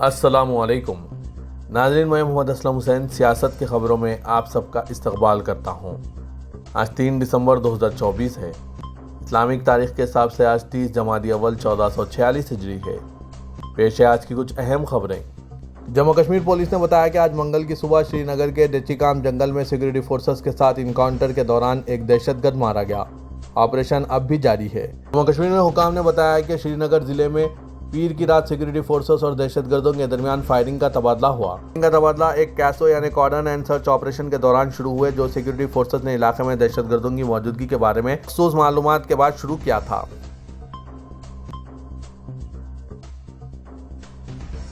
السلام علیکم ناظرین، میں محمد اسلم حسین سیاست کی خبروں میں آپ سب کا استقبال کرتا ہوں۔ آج 3 دسمبر 2024 ہے۔ اسلامک تاریخ کے حساب سے آج 30 جمادی اول 1446 ہجری ہے۔ پیش ہے آج کی کچھ اہم خبریں۔ جموں کشمیر پولیس نے بتایا کہ آج منگل کی صبح شری نگر کے ڈچیکام جنگل میں سیکورٹی فورسز کے ساتھ انکاؤنٹر کے دوران ایک دہشت گرد مارا گیا۔ آپریشن اب بھی جاری ہے۔ جموں کشمیر میں حکام نے بتایا کہ شری نگر ضلع میں پیر کی رات سیکورٹی فورسز اور دہشت گردوں کے درمیان فائرنگ کا تبادلہ ہوا۔ ان کا تبادلہ ایک کیسو یعنی کارڈن اینڈ سرچ آپریشن کے دوران شروع ہوئے، جو سیکورٹی فورسز نے علاقے میں دہشت گردوں کی موجودگی کے بارے میں مخصوص معلومات کے بعد شروع کیا تھا۔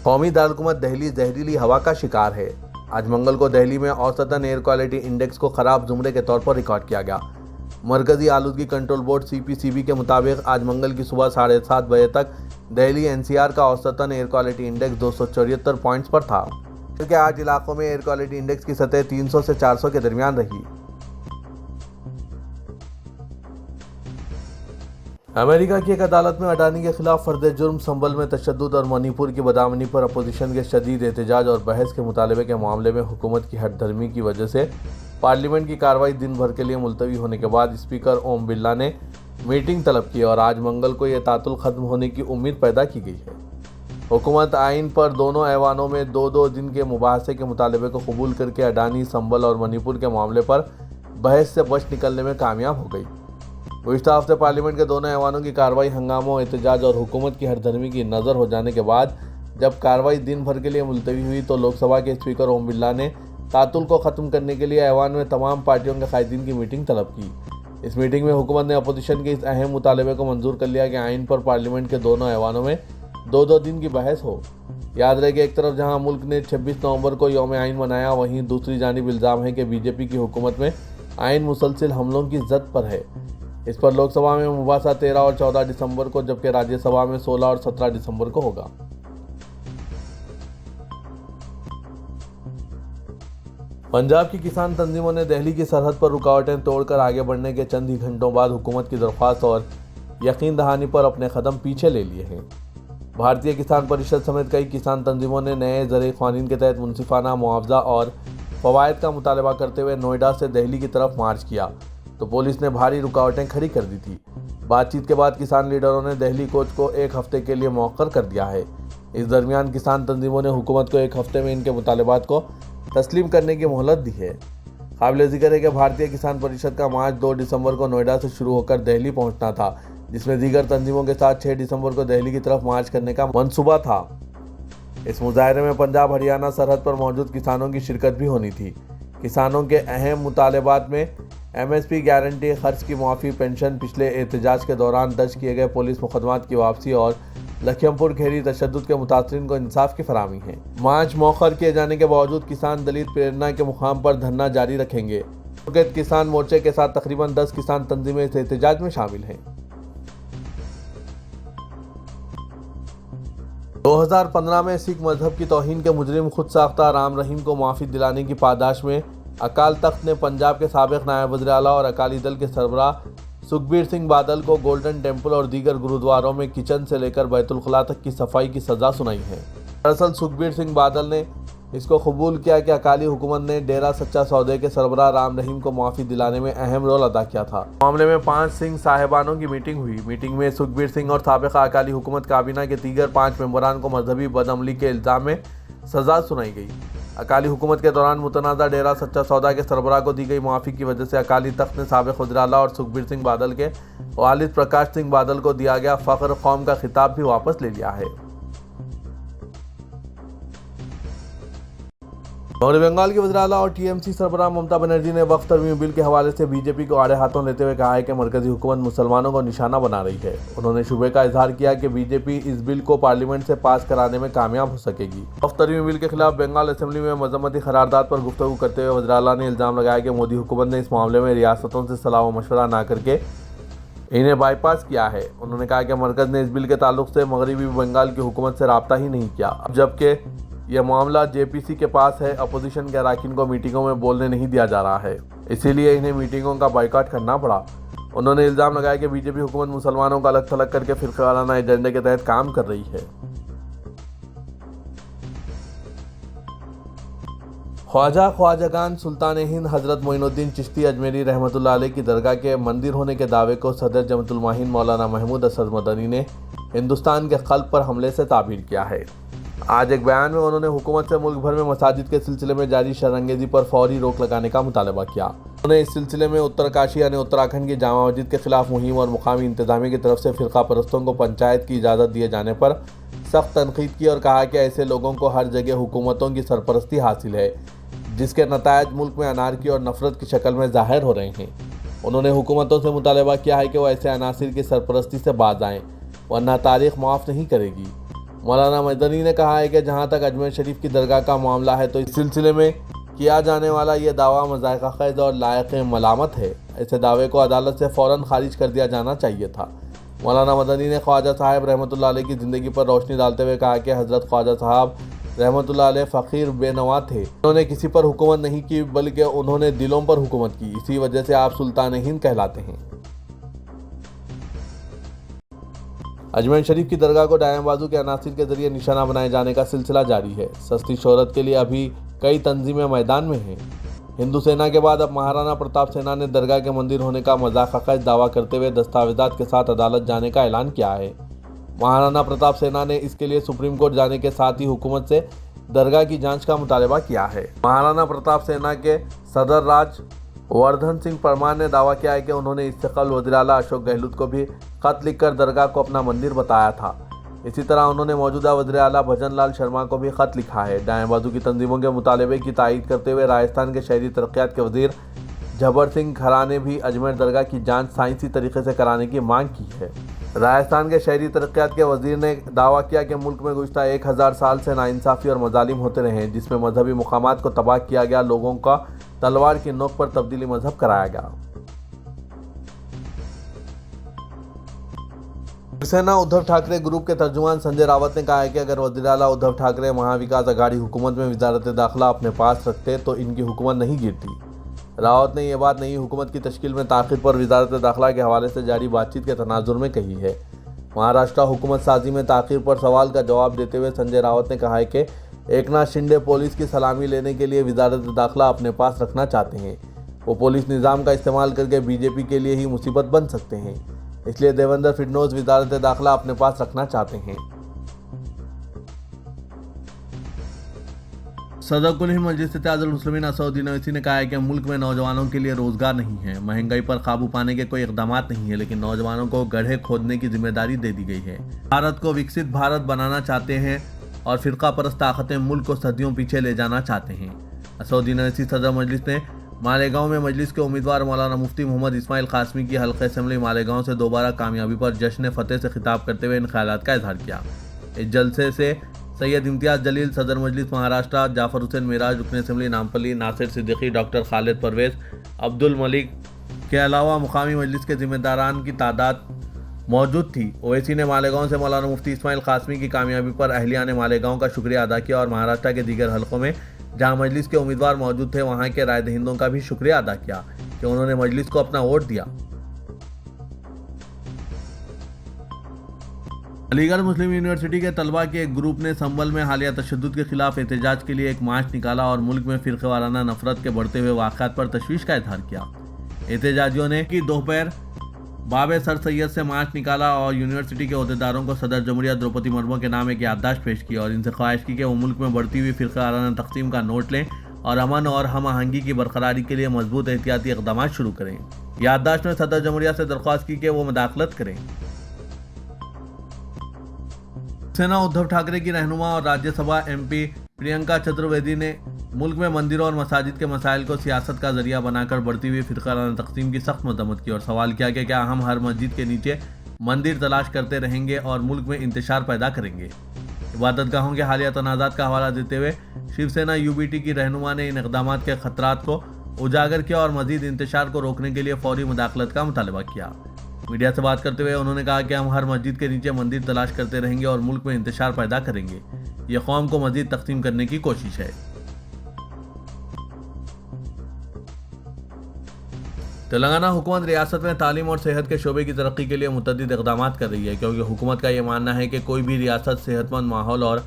قومی دارالحکومت دہلی زہریلی ہوا کا شکار ہے۔ آج منگل کو دہلی میں اوسطاً ایئر کوالٹی انڈیکس کو خراب زمرے کے طور پر ریکارڈ کیا گیا۔ مرکزی آلودگی کنٹرول بورڈ CPCB کے مطابق آج منگل کی صبح 7:30 بجے تک دہلی NCR کا اوسطاً ایئر کوالٹی انڈیکس 274 پوائنٹس پر تھا، جبکہ آج علاقوں میں ایئر کوالٹی انڈیکس کی سطح 300 سے 400 کے درمیان رہی۔ امریکہ کی ایک عدالت میں اڈانی کے خلاف فرد جرم سنبل میں تشدد اور منی پور کی بدامنی پر اپوزیشن کے شدید احتجاج اور بحث کے مطالبے کے معاملے میں حکومت کی ہٹ دھرمی کی وجہ سے پارلیمنٹ کی کارروائی دن بھر کے لیے ملتوی ہونے کے بعد اسپیکر اوم برلا نے میٹنگ طلب کی اور آج منگل کو یہ تعطل ختم ہونے کی امید پیدا کی گئی ہے۔ حکومت آئین پر دونوں ایوانوں میں 2 دن کے مباحثے کے مطالبے کو قبول کر کے اڈانی، سنبل اور منی پور کے معاملے پر بحث سے بچ نکلنے میں کامیاب ہو گئی۔ گزشتہ ہفتے پارلیمنٹ کے دونوں ایوانوں کی کارروائی ہنگاموں، احتجاج اور حکومت کی ہٹ دھرمی کی نظر ہو جانے کے بعد جب کارروائی دن بھر کے لیے ملتوی ہوئی تو لوک سبھا کے اسپیکر اوم برلا نے تعطل کو ختم کرنے کے لیے ایوان میں تمام پارٹیوں کے قائدین کی میٹنگ طلب کی۔ اس میٹنگ میں حکومت نے اپوزیشن کے اس اہم مطالبے کو منظور کر لیا کہ آئین پر پارلیمنٹ کے دونوں ایوانوں میں 2 دن کی بحث ہو۔ یاد رہے کہ ایک طرف جہاں ملک نے 26 نومبر کو یوم آئین منایا، وہیں دوسری جانب الزام ہے کہ BJP کی حکومت میں آئین مسلسل حملوں کی زد پر ہے۔ اس پر لوک سبھا میں مباحثہ 13 اور 14 دسمبر کو، جبکہ راجیہ سبھا میں 16 اور 17 دسمبر کو ہوگا۔ پنجاب کی کسان تنظیموں نے دہلی کی سرحد پر رکاوٹیں توڑ کر آگے بڑھنے کے چند ہی گھنٹوں بعد حکومت کی درخواست اور یقین دہانی پر اپنے قدم پیچھے لے لیے ہیں۔ بھارتیہ کسان پریشد سمیت کئی کسان تنظیموں نے نئے زرعی قوانین کے تحت منصفانہ معاوضہ اور فوائد کا مطالبہ کرتے ہوئے نوئیڈا سے دہلی کی طرف مارچ کیا تو پولیس نے بھاری رکاوٹیں کھڑی کر دی تھی۔ بات چیت کے بعد کسان لیڈروں نے دہلی کوچ کو 1 ہفتے کے لیے مؤخر کر دیا ہے۔ اس درمیان کسان تنظیموں نے حکومت کو 1 ہفتے میں ان کے مطالبات کو تسلیم کرنے کی مہلت دی ہے۔ قابل ذکر ہے کہ بھارتیہ کسان پریشد کا مارچ 2 دسمبر کو نوئیڈا سے شروع ہو کر دہلی پہنچنا تھا، جس میں دیگر تنظیموں کے ساتھ 6 دسمبر کو دہلی کی طرف مارچ کرنے کا منصوبہ تھا۔ اس مظاہرے میں پنجاب ہریانہ سرحد پر موجود کسانوں کی شرکت بھی ہونی تھی۔ کسانوں کے اہم مطالبات میں MSP گارنٹی، خرچ کی معافی، پنشن، پچھلے احتجاج کے دوران درج کیے گئے پولیس مقدمات کی واپسی اور لکھیم پور کھیری تشدد کے متاثرین کو انصاف کی فراہمی ہے۔ مارچ مؤخر کیے جانے کے باوجود کسان دلت پریرنا کے مقام پر دھرنا جاری رکھیں گے۔ کسان مورچے کے ساتھ تقریباً 10 کسان تنظیمیں اس احتجاج میں شامل ہیں۔ 2015 میں سکھ مذہب کی توہین کے مجرم خود ساختہ رام رحیم کو معافی دلانے کی پاداش میں اکال تخت نے پنجاب کے سابق نائب وزیر اعلیٰ اور اکالی دل کے سربراہ سکھبیر سنگھ بادل کو گولڈن ٹیمپل اور دیگر گرودواروں میں کچن سے لے کر بیت الخلاء تک کی صفائی کی سزا سنائی ہے۔ دراصل سکھبیر سنگھ بادل نے اس کو قبول کیا کہ اکالی حکومت نے ڈیرا سچا سودے کے سربراہ رام رحیم کو معافی دلانے میں اہم رول ادا کیا تھا۔ معاملے میں 5 سنگھ صاحبانوں کی میٹنگ ہوئی۔ میٹنگ میں سکھبیر سنگھ اور سابقہ اکالی حکومت کابینہ کے دیگر 5 ممبران کو مذہبی بدعملی کے الزام میں سزا سنائی گئی۔ اکالی حکومت کے دوران متنازع ڈیرا سچا سودا کے سربراہ کو دی گئی معافی کی وجہ سے اکالی تخت نے سابق وزیر اعلیٰ اور سکھبیر سنگھ بادل کے والد پرکاش سنگھ بادل کو دیا گیا فخر قوم کا خطاب بھی واپس لے لیا ہے۔ مغربی بنگال کی وزیر اعلیٰ اور TMC سربراہ ممتا بنرجی نے وقف ترمیم بل کے حوالے سے BJP کو آڑے ہاتھوں لیتے ہوئے کہا ہے کہ مرکزی حکومت مسلمانوں کو نشانہ بنا رہی ہے۔ انہوں نے شبے کا اظہار کیا کہ BJP اس بل کو پارلیمنٹ سے پاس کرانے میں کامیاب ہو سکے گی۔ وقف ترمیم بل کے خلاف بنگال اسمبلی میں مذمتی قرارداد پر گفتگو کرتے ہوئے وزیر اعلیٰ نے الزام لگایا کہ مودی حکومت نے اس معاملے میں ریاستوں سے صلاح و مشورہ نہ کر کے انہیں بائی پاس کیا ہے۔ انہوں نے کہا کہ مرکز نے اس بل کے تعلق سے مغربی بنگال کی حکومت سے رابطہ ہی نہیں کیا، جبکہ یہ معاملہ JPC کے پاس ہے۔ اپوزیشن کے اراکین کو میٹنگوں میں بولنے نہیں دیا جا رہا ہے، اسی لیے انہیں میٹنگوں کا بائیکاٹ کرنا پڑا۔ انہوں نے الزام لگایا کہ BJP حکومت مسلمانوں کو الگ تھلگ کر کے فرقہ وارانہ ایجنڈے کے تحت کام کر رہی ہے۔ خواجگان سلطان ہند حضرت معین الدین چشتی اجمیری رحمۃ اللہ علیہ کی درگاہ کے مندر ہونے کے دعوے کو صدر جمعیت الماہین مولانا محمود اسد مدنی نے ہندوستان کے قلب پر حملے سے تعبیر کیا ہے۔ آج ایک بیان میں انہوں نے حکومت سے ملک بھر میں مساجد کے سلسلے میں جاری شرانگیزی پر فوری روک لگانے کا مطالبہ کیا۔ انہوں نے اس سلسلے میں اترکاشی یعنی اتراکھنڈ کی جامع مسجد کے خلاف مہم اور مقامی انتظامیہ کی طرف سے فرقہ پرستوں کو پنچایت کی اجازت دیے جانے پر سخت تنقید کی اور کہا کہ ایسے لوگوں کو ہر جگہ حکومتوں کی سرپرستی حاصل ہے، جس کے نتائج ملک میں انارکی اور نفرت کی شکل میں ظاہر ہو رہے ہیں۔ انہوں نے حکومتوں سے مطالبہ کیا ہے کہ وہ ایسے عناصر کی سرپرستی سے باز آئیں، ورنہ تاریخ معاف نہیں کرے گی۔ مولانا مدنی نے کہا ہے کہ جہاں تک اجمیر شریف کی درگاہ کا معاملہ ہے تو اس سلسلے میں کیا جانے والا یہ دعویٰ مضحکہ خیز اور لائق ملامت ہے۔ ایسے دعوے کو عدالت سے فوراً خارج کر دیا جانا چاہیے تھا۔ مولانا مدنی نے خواجہ صاحب رحمۃ اللہ علیہ کی زندگی پر روشنی ڈالتے ہوئے کہا کہ حضرت خواجہ صاحب رحمۃ اللہ علیہ فقیر بے نوا تھے۔ انہوں نے کسی پر حکومت نہیں کی بلکہ انہوں نے دلوں پر حکومت کی، اسی وجہ سے آپ سلطان ہند کہلاتے ہیں۔ اجمیر شریف کی درگاہ کو دائیں بازو کے عناصر کے ذریعے نشانہ بنائے جانے کا سلسلہ جاری ہے۔ سستی شہرت کے لیے ابھی کئی تنظیمیں میدان میں ہیں۔ ہندو سینا کے بعد اب مہارانا پرتاپ سینا نے درگاہ کے مندر ہونے کا مذاق خیز دعویٰ کرتے ہوئے دستاویزات کے ساتھ عدالت جانے کا اعلان کیا ہے۔ مہارانا پرتاپ سینا نے اس کے لیے سپریم کورٹ جانے کے ساتھ ہی حکومت سے درگاہ کی جانچ کا مطالبہ کیا ہے۔ مہارانا پرتاپ سینا کے صدر راج وردھن سنگھ پرمار نے دعویٰ کیا ہے کہ انہوں نے اس سے قبل وزیر اعلیٰ اشوک گہلوت کو بھی خط لکھ کر درگاہ کو اپنا مندر بتایا تھا۔ اسی طرح انہوں نے موجودہ وزیر اعلیٰ بھجن لال شرما کو بھی خط لکھا ہے۔ دائیں بازو کی تنظیموں کے مطالبے کی تائید کرتے ہوئے راجستھان کے شہری ترقیات کے وزیر جھبر سنگھ کھرا نے بھی اجمیر درگاہ کی جانچ سائنسی طریقے سے کرانے کی مانگ کی ہے۔ راجستھان کے شہری ترقیات کے وزیر نے دعویٰ کیا کہ ملک میں گزشتہ 1000 سال سے ناانصافی اور مظالم ہوتے رہے ہیں، جس میں مذہبی مقامات کو تباہ کیا گیا، لوگوں کا تلوار کی نوک پر تبدیلی مذہب کرایا گیا۔ شیوسینا ادھو ٹھاکرے گروپ کے ترجمان سنجے راوت نے کہا ہے کہ اگر وزیر اعلیٰ ادھو ٹھاکرے مہا وکاس اگاڑی حکومت میں وزارت داخلہ اپنے پاس رکھتے تو ان کی حکومت نہیں گرتی۔ راوت نے یہ بات نئی حکومت کی تشکیل میں تاخیر پر وزارت داخلہ کے حوالے سے جاری بات چیت کے تناظر میں کہی ہے۔ مہاراشٹر حکومت سازی میں تاخیر پر سوال کا جواب دیتے ہوئے سنجے راوت نے کہا ہے کہ ایکناتھ شنڈے پولیس کی سلامی لینے کے لیے وزارت داخلہ اپنے پاس رکھنا چاہتے ہیں۔ وہ پولیس نظام کا استعمال کر کے بی جے پی کے لیے ہی مصیبت بن سکتے ہیں، اس لیے دیویندر فڈنوس وزارت داخلہ اپنے پاس رکھنا چاہتے ہیں۔ صدر کل ہند مجلس اتحاد المسلمین اسد الدین اویسی نے کہا ہے کہ ملک میں نوجوانوں کے لیے روزگار نہیں ہے، مہنگائی پر قابو پانے کے کوئی اقدامات نہیں ہیں، لیکن نوجوانوں کو گڑھے کھودنے کی ذمہ داری دے دی گئی ہے۔ بھارت کو وکست بھارت بنانا چاہتے ہیں اور فرقہ پرست طاقتیں ملک کو صدیوں پیچھے لے جانا چاہتے ہیں۔ اسد الدین اویسی صدر مجلس نے مالیگاؤں میں مجلس کے امیدوار مولانا مفتی محمد اسماعیل قاسمی کی حلقہ اسمبلی مالیگاؤں سے دوبارہ کامیابی پر جشن فتح سے خطاب کرتے ہوئے ان خیالات کا اظہار کیا۔ اس جلسے سے سید امتیاز جلیل، صدر مجلس مہاراشٹر جعفر حسین معراج، رکن اسمبلی نامپلی ناصر صدیقی، ڈاکٹر خالد پرویز، عبد الملک کے علاوہ مقامی مجلس کے ذمہ داران کی تعداد موجود تھی۔ اویسی نے مالیگاؤں سے مولانا مفتی اسماعیل قاسمی کی کامیابی پر اہلیان مالیگاؤں کا شکریہ ادا کیا اور مہاراشٹر کے دیگر حلقوں میں جہاں مجلس کے امیدوار موجود تھے وہاں کے رائے دہندوں کا بھی شکریہ ادا کیا کہ انہوں نے مجلس کو اپنا ووٹ دیا۔ علی گڑھ مسلم یونیورسٹی کے طلباء کے ایک گروپ نے سنبھل میں حالیہ تشدد کے خلاف احتجاج کے لیے ایک مارچ نکالا اور ملک میں فرقہ وارانہ نفرت کے بڑھتے ہوئے واقعات پر تشویش کا اظہار کیا۔ احتجاجیوں نے دوپہر باب سر سید سے مارچ نکالا اور یونیورسٹی کے عہدیداروں کو صدر جمہوریہ دروپدی مرمو کے نام ایک یادداشت پیش کی اور ان سے خواہش کی کہ وہ ملک میں بڑھتی ہوئی فرقہ وارانہ تقسیم کا نوٹ لیں اور امن اور ہم آہنگی کی برقراری کے لیے مضبوط احتیاطی اقدامات شروع کریں۔ یادداشت میں صدر جمہوریہ سے درخواست کی کہ وہ مداخلت کریں۔ سینا ادھو ٹھاکرے کی رہنما اور راجیہ سبھا ایم پی پرینکا چترویدی نے ملک میں مندروں اور مساجد کے مسائل کو سیاست کا ذریعہ بنا کر بڑھتی ہوئی فرقہ وارانہ تقسیم کی سخت مذمت کی اور سوال کیا کہ کیا ہم ہر مسجد کے نیچے مندر تلاش کرتے رہیں گے اور ملک میں انتشار پیدا کریں گے۔ عبادت گاہوں کے حالیہ تنازعات کا حوالہ دیتے ہوئے شیوسینا یو بی ٹی کی رہنما نے ان اقدامات کے خطرات کو اجاگر کیا اور مزید انتشار کو روکنے کے لیے فوری مداخلت کا مطالبہ کیا۔ میڈیا سے بات کرتے ہوئے انہوں نے کہا کہ ہم ہر مسجد کے نیچے مندر تلاش کرتے رہیں گے اور ملک میں انتشار پیدا کریں گے۔ یہ قوم کو مزید تقسیم کرنے کی کوشش ہے۔ تلنگانہ حکومت ریاست میں تعلیم اور صحت کے شعبے کی ترقی کے لیے متعدد اقدامات کر رہی ہے، کیونکہ حکومت کا یہ ماننا ہے کہ کوئی بھی ریاست صحت مند ماحول اور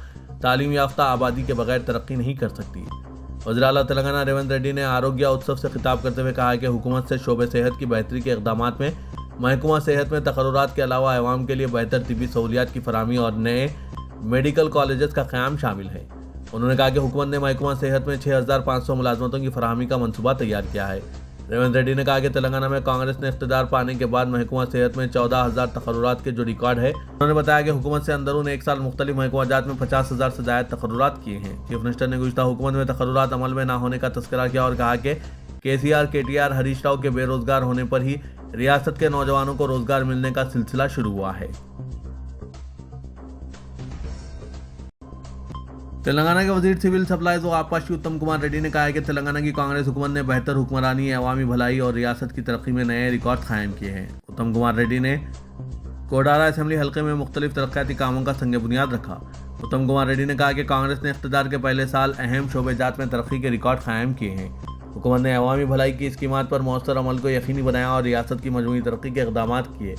تعلیم یافتہ آبادی کے بغیر ترقی نہیں کر سکتی۔ وزیر اعلیٰ تلنگانہ ریونت ریڈی نے آروگیہ اتسو سے خطاب کرتے ہوئے کہا کہ حکومت سے شعبہ صحت کی بہتری کے اقدامات میں محکمہ صحت میں تقررات کے علاوہ عوام کے لیے بہتر طبی سہولیات کی فراہمی اور نئے میڈیکل کالجز کا قیام شامل ہے۔ انہوں نے کہا کہ حکومت نے محکمہ صحت میں 6500 ملازمتوں کی فراہمی کا منصوبہ تیار کیا ہے۔ ریونت ریڈی نے کہا کہ تلنگانہ میں کانگریس نے اقتدار پانے کے بعد محکمہ صحت میں 14,000 تقررات کے جو ریکارڈ ہے۔ انہوں نے بتایا کہ حکومت سے اندرون ایک سال مختلف محکمہ جات میں 50,000 سے زائد تقررات کیے ہیں۔ چیف منسٹر نے گزشتہ حکومت میں تقررات عمل میں نہ ہونے کا تذکرہ کیا اور کہا کہ KCR KTR ہریش راؤ کے بے روزگار ہونے پر ہی ریاست کے نوجوانوں کو روزگار ملنے کا سلسلہ شروع ہوا ہے۔ تلنگانہ کے وزیر سول سپلائز و آبپاشی اتم کمار ریڈی نے کہا ہے کہ تلنگانہ کی کانگریس حکومت نے بہتر حکمرانی، عوامی بھلائی اور ریاست کی ترقی میں نئے ریکارڈ قائم کیے ہیں۔ اتم کمار ریڈی نے کوڈارا اسمبلی حلقے میں مختلف ترقیاتی کاموں کا سنگ بنیاد رکھا۔ اتم کمار ریڈی نے کہا کہ کانگریس نے اقتدار کے پہلے سال اہم شعبے جات میں ترقی کے ریکارڈ قائم کیے ہیں۔ حکومت نے عوامی بھلائی کی اسکیمات پر مؤثر عمل کو یقینی بنایا اور ریاست کی مجموعی ترقی کے اقدامات کیے۔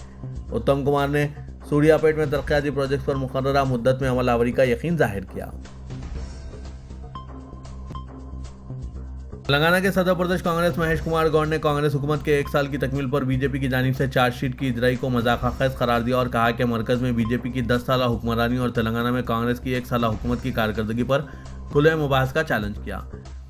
اتم کمار نے سوڑیا پیٹ میں ترقیاتی پروجیکٹس پر مقررہ مدت میں عمل آوری کا یقین ظاہر کیا۔ تلنگانہ کے صدر پردیش کانگریس مہیش کمار گوڑ نے کانگریس حکومت کے ایک سال کی تکمیل پر BJP کی جانب سے چارج شیٹ کی اجرائی کو مذاق خیز قرار دیا اور کہا کہ مرکز میں BJP کی 10 سالہ حکمرانی اور تلنگانہ میں کانگریس کی 1 سالہ حکومت کی کارکردگی پر کھلے مباحث کا چیلنج کیا۔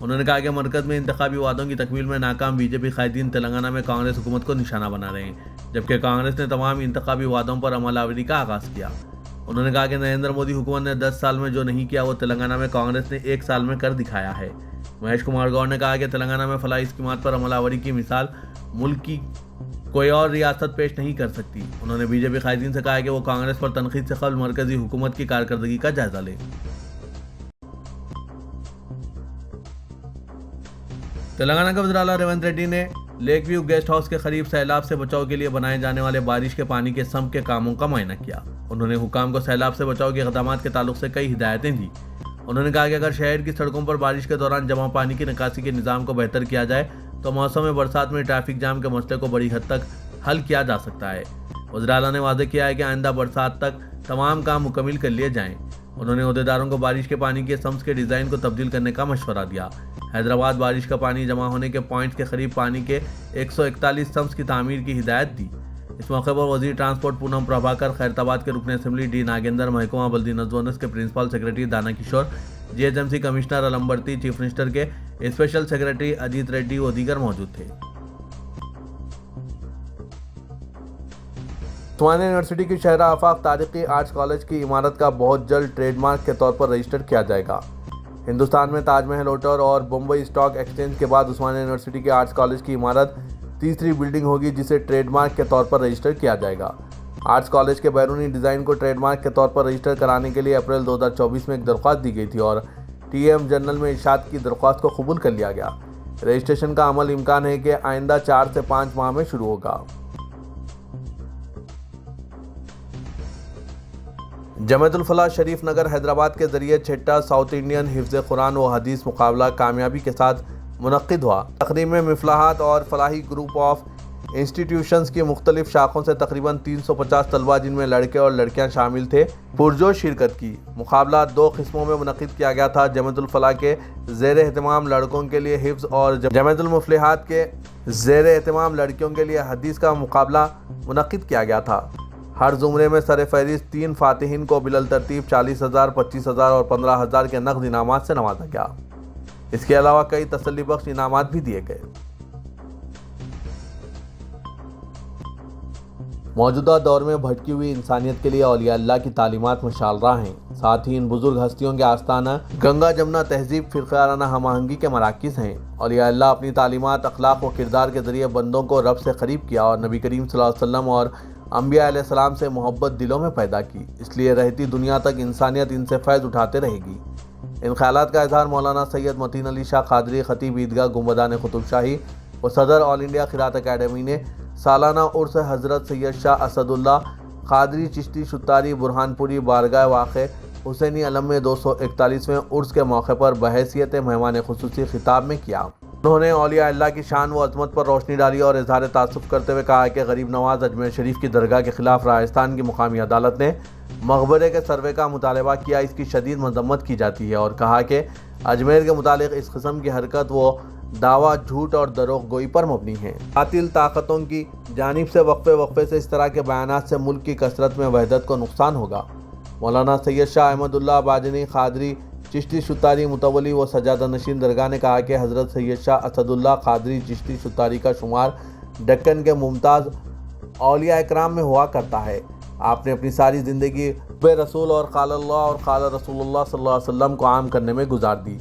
انہوں نے کہا کہ مرکز میں انتخابی وعدوں کی تکمیل میں ناکام BJP قائدین تلنگانہ میں کانگریس حکومت کو نشانہ بنا رہے ہیں، جبکہ کانگریس نے تمام انتخابی وعدوں پر عمل آوری کا آغاز کیا۔ انہوں نے کہا کہ نریندر مودی حکومت نے 10 سال میں جو نہیں کیا وہ تلنگانہ میں کانگریس نے 1 سال میں کر دکھایا ہے۔ مہیش کمار گوڑ نے کہا کہ تلنگانہ میں فلاحی اسکیمات پر عمل آوری کی مثال ملک کی کوئی اور ریاست پیش نہیں کر سکتی۔ انہوں نے BJP قائدین سے کہا کہ وہ کانگریس پر تنقید سے قبل مرکزی حکومت کی کارکردگی کا جائزہ لیں۔ تلنگانہ کے وزیر اعلیٰ ریونت ریڈی نے لیک ویو گیسٹ ہاؤس کے قریب سیلاب سے بچاؤ کے لیے بنائے جانے والے بارش کے پانی کے سمپ کے کاموں کا معائنہ کیا۔ انہوں نے حکام کو سیلاب سے بچاؤ کے اقدامات کے تعلق سے کئی ہدایتیں دیں۔ انہوں نے کہا کہ اگر شہر کی سڑکوں پر بارش کے دوران جمع پانی کی نکاسی کے نظام کو بہتر کیا جائے تو موسم برسات میں ٹریفک جام کے مسئلے کو بڑی حد تک حل کیا جا سکتا ہے۔ وزیر اعلیٰ نے واضح کیا ہے کہ آئندہ برسات تک تمام کام مکمل کر لیے جائیں۔ انہوں نے عہدیداروں کو بارش کے پانی کے سمپس کے ڈیزائن کو تبدیل کرنے کا مشورہ دیا۔ حیدرآباد بارش کا پانی جمع ہونے کے پوائنٹس کے قریب پانی کے 141 سمپس کی تعمیر کی ہدایت دی۔ اس موقع پر وزیر ٹرانسپورٹ پونم پربھاکر، خیرتآباد کے رکن اسمبلی ڈی ناگیندر، محکمہ بلدی نظم و نسق کے پرنسپل سیکرٹری دانا کشور، GHMC کمشنر علمبرتی، چیف منسٹر کے اسپیشل سیکرٹری اجیت ریڈی و دیگر موجود تھے۔ عثمانیہ یونیورسٹی کی شہرہ آفاق تاریخی آرٹس کالج کی عمارت کا بہت جلد ٹریڈ مارک کے طور پر رجسٹر کیا جائے گا۔ ہندوستان میں تاج محل ہوٹل اور بمبئی اسٹاک ایکسچینج کے بعد عثمانیہ یونیورسٹی کے آرٹس کالج کی عمارت تیسری بلڈنگ ہوگی جسے ٹریڈ مارک کے طور پر رجسٹر کیا جائے گا۔ آرٹس کالج کے بیرونی ڈیزائن کو ٹریڈ مارک کے طور پر رجسٹر کرانے کے لیے اپریل 2024 میں ایک درخواست دی گئی تھی اور TM جنرل میں ارشاد کی درخواست کو قبول کر لیا گیا۔ رجسٹریشن کا عمل امکان ہے کہ آئندہ 4 سے 5 ماہ میں شروع ہوگا۔ جمیعت الفلاح شریف نگر حیدرآباد کے ذریعے چھٹا ساؤتھ انڈین حفظ قرآن و حدیث مقابلہ کامیابی کے ساتھ منعقد ہوا۔ تقریب میں مفلاحات اور فلاحی گروپ آف انسٹیٹیوشنز کی مختلف شاخوں سے تقریباً 350 طلبہ جن میں لڑکے اور لڑکیاں شامل تھے پرجوش شرکت کی۔ مقابلہ 2 قسموں میں منعقد کیا گیا تھا۔ جمیعت الفلاح کے زیر اہتمام لڑکوں کے لیے حفظ اور جمیعت المفلحات کے زیر اہتمام لڑکیوں کے لیے حدیث کا مقابلہ منعقد کیا گیا تھا۔ ہر زمرے میں سر فہرست 3 فاتحین کو بالترتیب 40,000، 25,000 اور 15,000 کے نقد انعامات سے نوازا گیا۔ اس کے علاوہ کئی تسلی بخش انعامات بھی دیے گئے۔ موجودہ دور میں بھٹکی ہوئی انسانیت کے لیے اولیاء اللہ کی تعلیمات مشعل راہ ہیں۔ ساتھ ہی ان بزرگ ہستیوں کے آستانہ گنگا جمنا تہذیب فرقیانہ ہم آہنگی کے مراکز ہیں۔ اولیاء اللہ اپنی تعلیمات، اخلاق و کردار کے ذریعے بندوں کو رب سے قریب کیا اور نبی کریم صلی اللہ علیہ وسلم اور انبیاء علیہ السلام سے محبت دلوں میں پیدا کی۔ اس لیے رہتی دنیا تک انسانیت ان سے فیض اٹھاتے رہے گی۔ ان خیالات کا اظہار مولانا سید متین علی شاہ قادری، خطیب عیدگاہ گنبدان قطب شاہی و صدر آل انڈیا قرات اکیڈمی نے سالانہ عرس حضرت سید شاہ اسد اللہ قادری چشتی شتاری برہان پوری بارگاہ واقع حسینی علم میں 241ویں عرس کے موقع پر بحیثیت مہمان خصوصی خطاب میں کیا۔ انہوں نے اولیاء اللہ کی شان و عظمت پر روشنی ڈالی اور اظہار تأسف کرتے ہوئے کہا کہ غریب نواز اجمیر شریف کی درگاہ کے خلاف راجستھان کی مقامی عدالت نے مقبرے کے سروے کا مطالبہ کیا، اس کی شدید مذمت کی جاتی ہے اور کہا کہ اجمیر کے متعلق اس قسم کی حرکت و دعویٰ جھوٹ اور دروغ گوئی پر مبنی ہے۔ باطل طاقتوں کی جانب سے وقفے سے اس طرح کے بیانات سے ملک کی کثرت میں وحدت کو نقصان ہوگا۔ مولانا سید شاہ احمد اللہ باجنی قادری چشتی شتاری متولی و سجادہ نشین درگاہ نے کہا کہ حضرت سید شاہ اسد اللہ قادری چشتی شتاری کا شمار دکن کے ممتاز اولیاء اکرام میں ہوا کرتا ہے۔ آپ نے اپنی ساری زندگی بے رسول اور قال اللہ اور قال رسول اللہ صلی اللہ علیہ وسلم کو عام کرنے میں گزار دی۔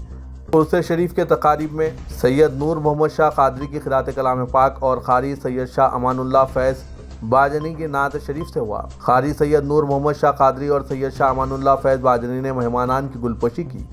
عرس شریف کے تقاریب میں سید نور محمد شاہ قادری کی قراءت کلام پاک اور قاری سید شاہ امان اللہ فیض باجنی کی نعت شریف سے ہوا۔ قاری سید نور محمد شاہ قادری اور سید شاہ امان اللہ فیض باجنی نے مہمانان کی گلپوشی کی۔